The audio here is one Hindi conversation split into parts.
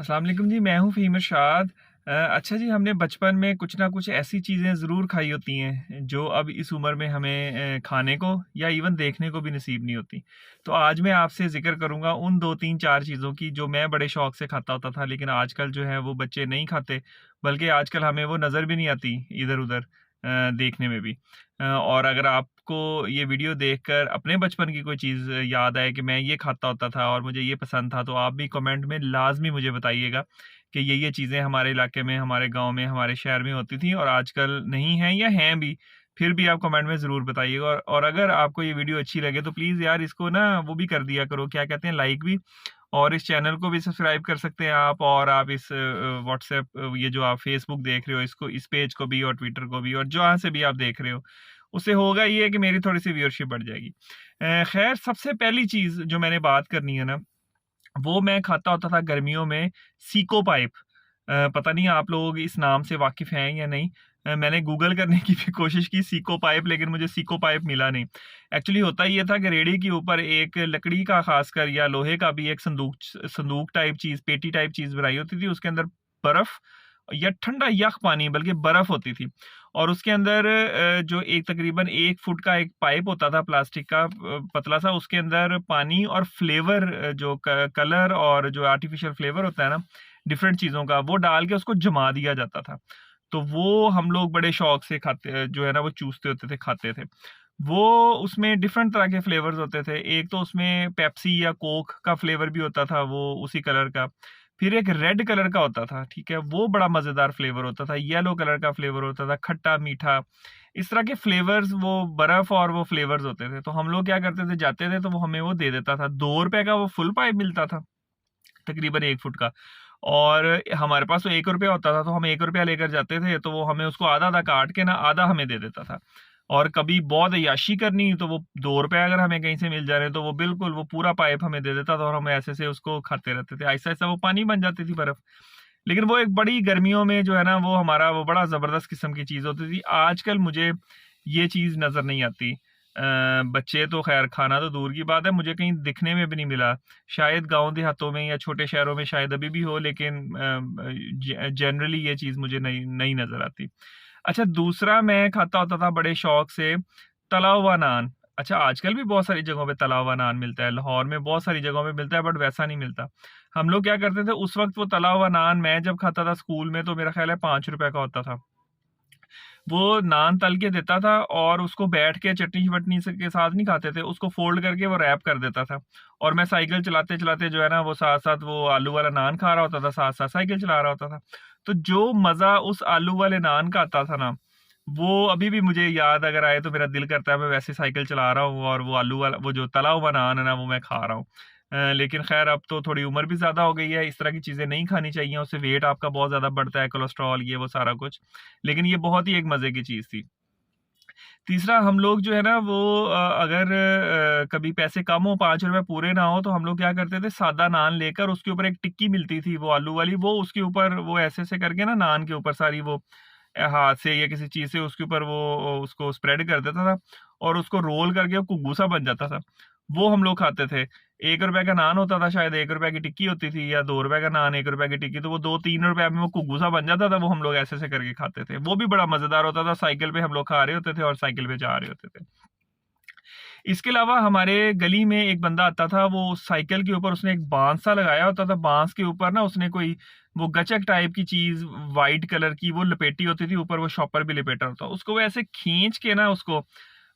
अस्सलाम वालेकुम जी, मैं हूँ फ़हीम इरशाद। अच्छा जी, हमने बचपन में कुछ ना कुछ ऐसी चीज़ें ज़रूर खाई होती हैं जो अब इस उम्र में हमें खाने को या इवन देखने को भी नसीब नहीं होती। तो आज मैं आपसे ज़िक्र करूँगा उन 2 3 4 चीज़ों की जो मैं बड़े शौक से खाता होता था, लेकिन आजकल जो है वो बच्चे नहीं खाते, बल्कि आजकल हमें वो नज़र भी नहीं आती इधर-उधर देखने में भी। और अगर आपको ये वीडियो देखकर अपने बचपन की कोई चीज़ याद आए कि मैं ये खाता होता था और मुझे ये पसंद था, तो आप भी कमेंट में लाज़मी मुझे बताइएगा कि ये चीज़ें हमारे इलाके में, हमारे गाँव में, हमारे शहर में होती थी और आजकल नहीं हैं या हैं भी, फिर भी आप कमेंट में ज़रूर बताइएगा। और अगर आपको ये वीडियो अच्छी लगे तो प्लीज़ यार इसको ना वो भी कर दिया करो, क्या कहते हैं, लाइक भी। और इस चैनल को भी सब्सक्राइब कर सकते हैं आप, और आप इस व्हाट्सएप, ये जो आप फेसबुक देख रहे हो, इसको, इस पेज को भी और ट्विटर को भी, और जहाँ से भी आप देख रहे हो, उससे होगा ये कि मेरी थोड़ी-सी व्यूअरशिप बढ़ जाएगी। खैर, सबसे पहली चीज़ जो मैंने बात करनी है ना, वो मैं खाता होता था गर्मियों में, सीको पाइप। पता नहीं आप लोग इस नाम से वाकिफ़ हैं या नहीं? मैंने गूगल करने की भी कोशिश की सीको पाइप, लेकिन मुझे सीको पाइप मिला नहीं। एक्चुअली होता ये था कि रेहड़ी के ऊपर एक लकड़ी का ख़ासकर या लोहे का भी एक संदूक टाइप चीज़, पेटी टाइप चीज़ बनाई होती थी। उसके अंदर बर्फ़ या ठंडा यख पानी, बल्कि बर्फ़ होती थी, और उसके अंदर जो एक तकरीबन 1 फुट का एक पाइप होता था प्लास्टिक का, पतला-सा, उसके अंदर पानी और फ्लेवर, जो कलर और जो आर्टिफ़िशियल फ्लेवर होता है ना, डिफरेंट चीज़ों का, वो डाल के उसको जमा दिया जाता था। तो वो हम लोग बड़े शौक से खाते, जो है ना, वो चूसते होते थे, खाते थे। वो उसमें डिफरेंट तरह के फ्लेवर्स होते थे। एक तो उसमें पेप्सी या कोक का फ्लेवर भी होता था, वो उसी कलर का। फिर एक रेड कलर का होता था, ठीक है? वो बड़ा मज़ेदार फ्लेवर होता था। येलो कलर का फ्लेवर होता था, खट्टा, मीठा। इस तरह के फ्लेवर्स, वो बर्फ़ और वो फ्लेवर्स होते थे। तो हम लोग क्या करते थे, जाते थे तो वो हमें वो दे देता था। ₹2 का वो फुल पाइप मिलता था, तकरीबन 1 फुट का। और हमारे पास तो ₹1 होता था, तो हम ₹1 लेकर जाते थे, तो वो हमें उसको आधा-आधा काट के ना, आधा हमें दे देता था। और कभी बहुत अय्याशी करनी, तो वो ₹2 अगर हमें कहीं से मिल जा रहे हैं, तो वो बिल्कुल वो पूरा पाइप हमें दे देता था और हम ऐसे से उसको खाते रहते थे। आहिस्ता-आहिस्ता वो पानी बन जाती थी बर्फ़। लेकिन वो एक बड़ी गर्मियों में जो है ना, वो हमारा वो बड़ा ज़बरदस्त किस्म की चीज़ होती थी। आजकल मुझे ये चीज़ नज़र नहीं आती। बच्चे तो ख़ैर, खाना तो दूर की बात है, मुझे कहीं दिखने में भी नहीं मिला। शायद गाँव देहातों में या छोटे शहरों में शायद अभी भी हो, लेकिन जनरली ये चीज़ मुझे नहीं नहीं नज़र आती। अच्छा, दूसरा मैं खाता होता था बड़े शौक से, तला हुआ नान। अच्छा, आजकल भी बहुत सारी जगहों पे तला हुआ नान मिलता है। लाहौर में बहुत सारी जगहों पे मिलता है, बट वैसा नहीं मिलता। हम लोग क्या करते थे उस वक़्त, वो तला हुआ नान मैं जब खाता था स्कूल में, तो मेरा ख़्याल है ₹5 का होता था। वो नान तल के देता था और उसको बैठ के चटनी-वटनी से के साथ नहीं खाते थे, उसको फ़ोल्ड करके वो रैप कर देता था। और मैं साइकिल चलाते-चलाते जो है ना, वो साथ-साथ वो आलू वाला नान खा रहा होता था, साथ-साथ साइकिल चला रहा होता था। तो जो मज़ा उस आलू वाले नान का आता था ना, वो अभी भी मुझे याद अगर आए तो मेरा दिल करता है मैं वैसे साइकिल चला रहा हूँ और वो आलू वाला, वो जो तला हुआ नान है ना, वो मैं खा रहा हूँ। लेकिन ख़ैर, अब तो थोड़ी उम्र भी ज़्यादा हो गई है, इस तरह की चीज़ें नहीं खानी चाहिए, उससे वेट आपका बहुत ज़्यादा बढ़ता है, कोलेस्ट्रॉल, ये वो सारा कुछ। लेकिन ये बहुत ही एक मज़े की चीज़ थी। तीसरा, हम लोग जो है ना वो, अगर कभी पैसे कम हो, ₹5 पूरे ना हो, तो हम लोग क्या करते थे, सादा नान लेकर उसके ऊपर एक टिक्की मिलती थी वो आलू वाली, वो उसके ऊपर वो ऐसे-ऐसे करके ना, नान के ऊपर सारी वो हाथ से या किसी चीज़ से उसके ऊपर वो उसको स्प्रेड कर देता था और उसको रोल करके वो घुग्गू सा बन जाता था। वो हम लोग खाते थे। ₹1 का नान होता था, शायद ₹1 की टिक्की होती थी, या ₹2 का नान, ₹1 की टिक्की, तो वो ₹2-3 में वो घुग्गू सा बन जाता था, वो हम लोग ऐसे-ऐसे करके खाते थे। वो भी बड़ा मज़ेदार होता था, साइकिल पे हम लोग खा रहे होते थे और साइकिल पे जा रहे होते थे। इसके अलावा हमारे गली में एक बंदा आता था, वो साइकिल के ऊपर उसने एक बाँस सा लगाया होता था, बाँस के ऊपर ना उसने कोई वो गचक टाइप की चीज़ व्हाइट कलर की वो लपेटी होती थी, ऊपर वो शॉपर भी लपेटा होता। उसको वो ऐसे खींच के ना, उसको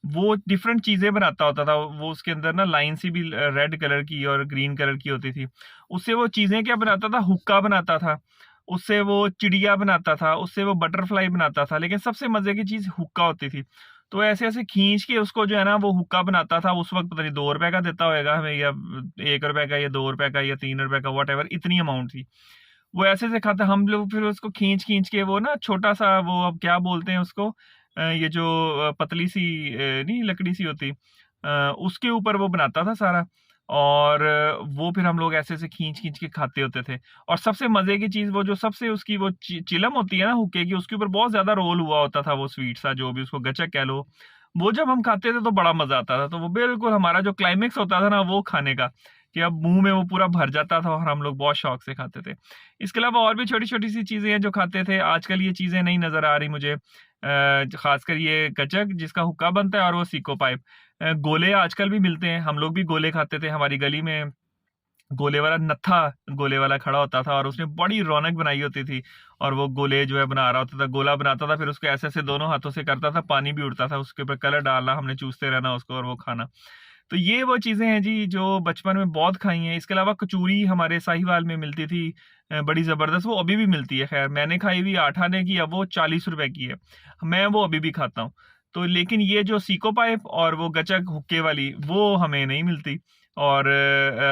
वो डिफरेंट चीज़ें बनाता होता था। वो उसके अंदर ना लाइन सी भी रेड कलर की और ग्रीन कलर की होती थी। उससे वो चीज़ें क्या बनाता था, हुक्का बनाता था, उससे वो चिड़िया बनाता था, उससे वो बटरफ्लाई बनाता था, लेकिन सबसे मज़े की चीज़ हुक्का होती थी। तो ऐसे-ऐसे खींच के उसको जो है ना, वो हुक्का बनाता था। उस वक़्त पता नहीं ₹2 का देता होएगा हमें, या ₹1 का, या ₹2 का, या ₹3 का, व्हाटएवर, इतनी अमाउंट थी। वो ऐसे-ऐसे खाता, हम लोग फिर उसको खींच-खींच के वो ना छोटा-सा वो, अब क्या बोलते हैं उसको, ये जो पतली-सी नहीं लकड़ी सी होती, उसके ऊपर वो बनाता था सारा। और वो फिर हम लोग ऐसे-ऐसे खींच-खींच के खाते होते थे। और सबसे मज़े की चीज़, वो जो सबसे उसकी वो चिलम होती है ना हुक्के की, उसके ऊपर बहुत ज़्यादा रोल हुआ होता था, वो स्वीट सा, जो भी उसको गचक कह लो। वो जब हम खाते थे तो बड़ा मज़ा आता था। तो वो बिल्कुल हमारा जो क्लाइमेक्स होता था ना वो खाने का, कि अब मुँह में वो पूरा भर जाता था और हम लोग बहुत शौक से खाते थे। इसके अलावा और भी छोटी-छोटी सी चीज़ें हैं जो खाते थे, आजकल ये चीज़ें नहीं नज़र आ रही मुझे। ख़ासकर ये गचक जिसका हुक्का बनता है और वो सीको पाइप। गोले आजकल भी मिलते हैं, हम लोग भी गोले खाते थे, हमारी गली में गोले वाला नत्था गोले वाला खड़ा होता था और उसने बड़ी रौनक बनाई होती थी और वो गोले जो है बना रहा होता था, गोला बनाता था, फिर उसको ऐसे-ऐसे दोनों हाथों से करता था, पानी भी उड़ता था, उसके ऊपर कलर डालना, हमने चूसते रहना उसको और वो खाना। तो ये वो चीज़ें हैं जी जो बचपन में बहुत खाई हैं। इसके अलावा कचौरी हमारे साहिवाल में मिलती थी बड़ी ज़बरदस्त, वो अभी भी मिलती है। ख़ैर मैंने खाई हुई 8 आने की, अब वो ₹40 की है। मैं वो अभी भी खाता हूँ। तो लेकिन ये जो सीको पाइप और वो गचक हुक्के वाली, वो हमें नहीं मिलती। और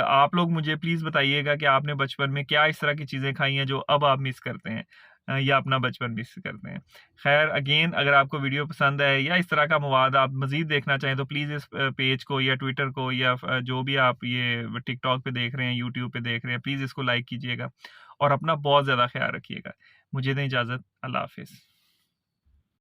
आप लोग मुझे प्लीज़ बताइएगा कि आपने बचपन में क्या इस तरह की चीज़ें खाई हैं जो अब आप मिस करते हैं या अपना बचपन मिस करते हैं। ख़ैर अगेन अगर आपको वीडियो पसंद आए या इस तरह का मवाद आप मज़ीद देखना चाहें तो प्लीज़ इस पेज को या ट्विटर को या जो भी आप ये टिकटॉक पे देख रहे हैं, यूट्यूब पे देख रहे हैं, प्लीज़ इसको लाइक कीजिएगा और अपना बहुत ज़्यादा ख़्याल रखिएगा। मुझे दें इजाज़त। अल्लाह हाफ़िज़।